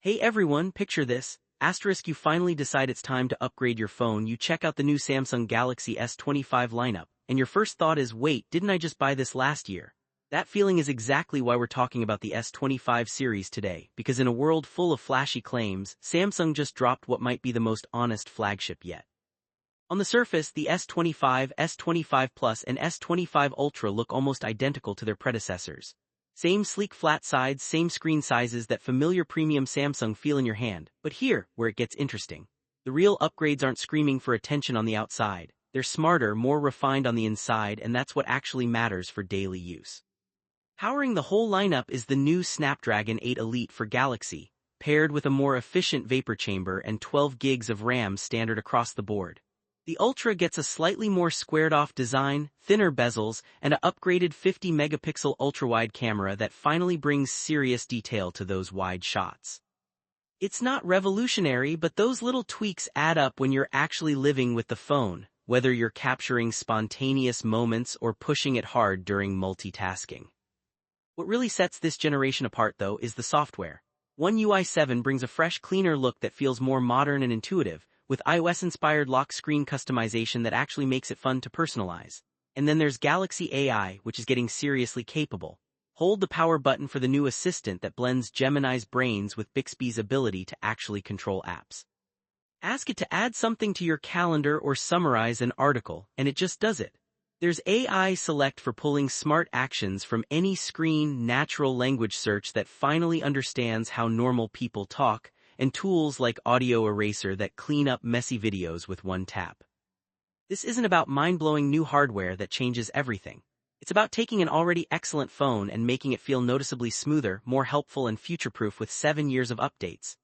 Hey everyone, picture this. Asterisk you finally decide it's time to upgrade your phone. You check out the new Samsung Galaxy S25 lineup, and your first thought is, wait, didn't I just buy this last year? That feeling is exactly why we're talking about the S25 series today, because in a world full of flashy claims, Samsung just dropped what might be the most honest flagship yet. On the surface, the S25, S25 Plus, and S25 Ultra look almost identical to their predecessors. Same sleek flat sides, same screen sizes, that familiar premium Samsung feel in your hand. But here, where it gets interesting. The real upgrades aren't screaming for attention on the outside. They're smarter, more refined on the inside, and that's what actually matters for daily use. Powering the whole lineup is the new Snapdragon 8 Elite for Galaxy, paired with a more efficient vapor chamber and 12 gigs of RAM standard across the board. The Ultra gets a slightly more squared-off design, thinner bezels, and an upgraded 50-megapixel ultra-wide camera that finally brings serious detail to those wide shots. It's not revolutionary, but those little tweaks add up when you're actually living with the phone, whether you're capturing spontaneous moments or pushing it hard during multitasking. What really sets this generation apart, though, is the software. One UI 7 brings a fresh, cleaner look that feels more modern and intuitive, with iOS-inspired lock screen customization that actually makes it fun to personalize. And then there's Galaxy AI, which is getting seriously capable. Hold the power button for the new assistant that blends Gemini's brains with Bixby's ability to actually control apps. Ask it to add something to your calendar or summarize an article, and it just does it. There's AI Select for pulling smart actions from any screen, natural language search that finally understands how normal people talk, and tools like Audio Eraser that clean up messy videos with one tap. This isn't about mind-blowing new hardware that changes everything. It's about taking an already excellent phone and making it feel noticeably smoother, more helpful, and future-proof with 7 years of updates.